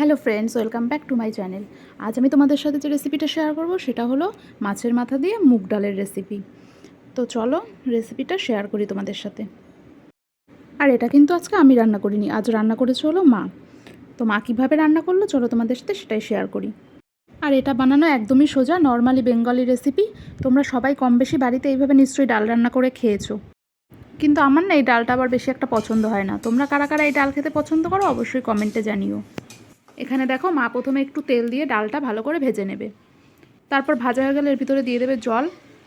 Hello friends, welcome back to my channel. আজ আমি তোমাদের সাথে যে রেসিপিটা শেয়ার করব সেটা হলো মাছের মাথা দিয়ে মুগ ডালের রেসিপি। তো চলো রেসিপিটা শেয়ার করি তোমাদের সাথে। আর এটা কিন্তু আজকে আমি রান্না করিনি, আজ রান্না করেছে হলো মা। তো মা কীভাবে রান্না করলো চলো তোমাদের সাথে সেটাই শেয়ার করি। আর এটা বানানো একদমই সোজা, নর্মালি বেঙ্গলি রেসিপি। তোমরা সবাই কম বেশি বাড়িতে এইভাবে নিশ্চয়ই ডাল রান্না করে খেয়েছো, কিন্তু আমার না এই ডালটা আবার বেশি একটা পছন্দ হয় না। তোমরা কারা কারা এই ডাল খেতে পছন্দ করো অবশ্যই কমেন্টে জানিও। এখানে দেখো মা প্রথমে একটু তেল দিয়ে ডালটা ভালো করে ভেজে নেবে। তারপর ভাজা হয়ে গেলে এর ভিতরে দিয়ে দেবে জল,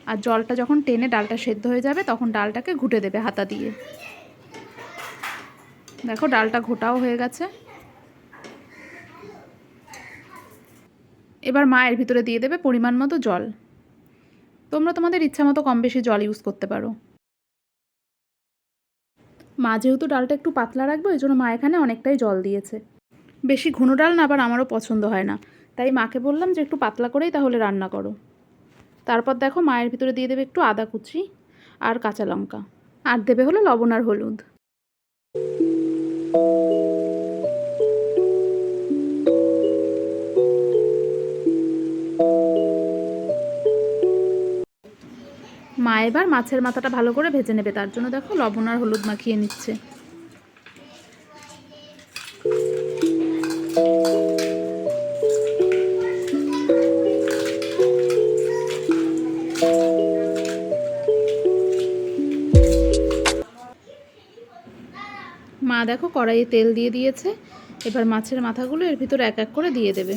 আর জলটা যখন টেনে ডালটা সেদ্ধ হয়ে যাবে তখন ডালটাকে ঘুটে দেবে হাতা দিয়ে। দেখো ডালটা ঘোটাও হয়ে গেছে। এবার মা এর ভিতরে দিয়ে দেবে পরিমাণ মতো জল। তোমরা তোমাদের ইচ্ছা মতো কম বেশি জল ইউজ করতে পারো। মা যেহেতু ডালটা একটু পাতলা রাখবো এই জন্য মা এখানে অনেকটাই জল দিয়েছে। বেশি ঘন ডাল না আবার আমারও পছন্দ হয় না, তাই মাকে বললাম যে একটু পাতলা করেই তাহলে রান্না করো। তারপর দেখো মায়ের ভিতরে দিয়ে দেবে একটু আদা কুচি আর কাঁচা লঙ্কা, আর দেবে হলো লবণ আর হলুদ। মা এবার মাছের মাথাটা ভালো করে ভেজে নেবে, তার জন্য দেখো লবণ আর হলুদ মাখিয়ে নিচ্ছে। মা দেখো কড়াইয়ে তেল দিয়ে দিয়েছে। এবার মাছের মাথাগুলো এর ভিতরে এক এক করে দিয়ে দেবে।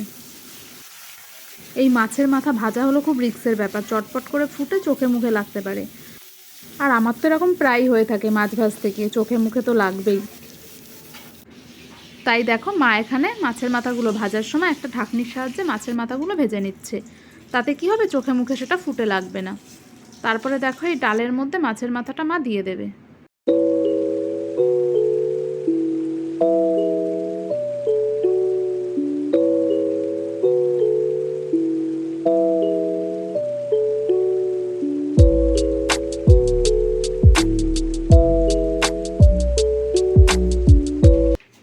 এই মাছের মাথা ভাজা হলো খুব রিস্কের ব্যাপার, চটপট করে ফুটে চোখে মুখে লাগতে পারে। আর আমার তো এরকম প্রায়ই হয়ে থাকে, মাছ ভাজতে গিয়ে চোখে মুখে তো লাগবেই। তাই দেখো মা এখানে মাছের মাথাগুলো ভাজার সময় একটা ঢাকনির সাহায্যে মাছের মাথাগুলো ভেজে নিচ্ছে। তাতে কি হবে, চোখে মুখে সেটা ফুটে লাগবে না। তারপরে দেখো এই ডালের মধ্যে মাছের মাথাটা মা দিয়ে দেবে।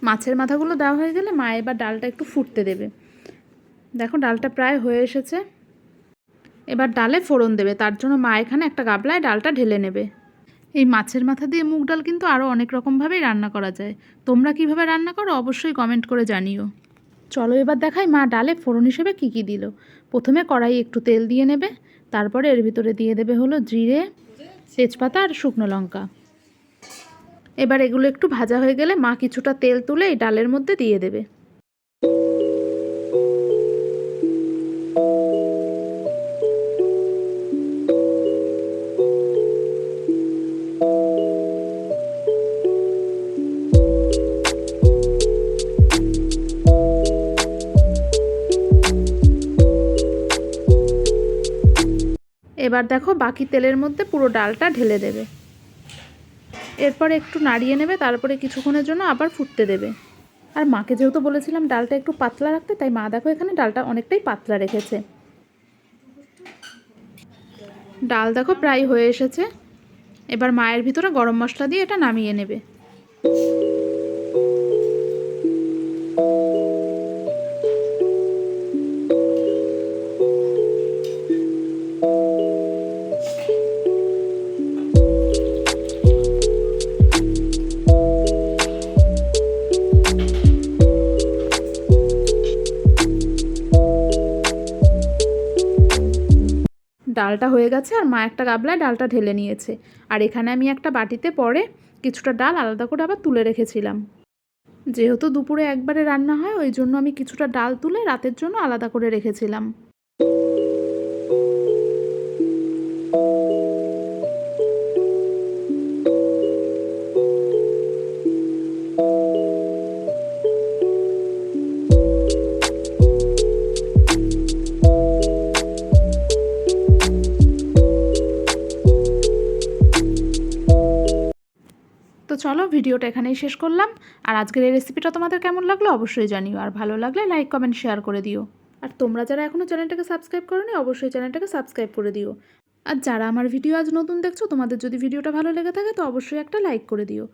মাছের মাথাগুলো দেওয়া হয়ে গেলে মা এবার ডালটা একটু ফুটতে দেবে। দেখো ডালটা প্রায় হয়ে এসেছে। এবার ডালে ফোড়ন দেবে, তার জন্য মা এখানে একটা গামলায় ডালটা ঢেলে নেবে। এই মাছের মাথা দিয়ে মুগ ডাল কিন্তু আরও অনেক রকমভাবেই রান্না করা যায়। তোমরা কিভাবে রান্না করো অবশ্যই কমেন্ট করে জানিও। চলো এবার দেখাই মা ডালে ফোড়ন হিসেবে কী কী দিল। প্রথমে কড়াই একটু তেল দিয়ে নেবে, তারপরে এর ভিতরে দিয়ে দেবে হলো জিরে, তেজপাতা আর শুকনো লঙ্কা। এবার এগুলো একটু ভাজা হয়ে গেলে মা কিছুটা তেল তুলে এই ডালের মধ্যে দিয়ে দেবে। এবার দেখো বাকি তেলের মধ্যে পুরো ডালটা ঢেলে দেবে। এরপর একটু নাড়িয়ে নেবে, তারপরে কিছুক্ষণের জন্য আবার ফুটতে দেবে। আর মাকে যেহেতু বলেছিলাম ডালটা একটু পাতলা রাখতে, তাই মা দেখো এখানে ডালটা অনেকটাই পাতলা রেখেছে। ডাল দেখো প্রায় হয়ে এসেছে। এবার মায়ের ভিতরে গরম মশলা দিয়ে এটা নামিয়ে নেবে। ডালটা হয়ে গেছে আর মা একটা গামলায় ডালটা ঢেলে নিয়েছে। আর এখানে আমি একটা বাটিতে পরে কিছুটা ডাল আলাদা করে আবার তুলে রেখেছিলাম। যেহেতু দুপুরে একবারে রান্না হয় ওই জন্য আমি কিছুটা ডাল তুলে রাতের জন্য আলাদা করে রেখেছিলাম। তো চলো ভিডিওটা এখানেই শেষ করলাম। আর আজকের এই রেসিপিটা তোমাদের কেমন লাগলো অবশ্যই জানিও, আর ভালো লাগলে লাইক কমেন্ট শেয়ার করে দিও। আর তোমরা যারা এখনও চ্যানেলটাকে সাবস্ক্রাইব করোনি অবশ্যই চ্যানেলটাকে সাবস্ক্রাইব করে দিও। আর যারা আমার ভিডিও আজ নতুন দেখছো তোমাদের যদি ভিডিওটা ভালো লেগে থাকে তো অবশ্যই একটা লাইক করে দিও।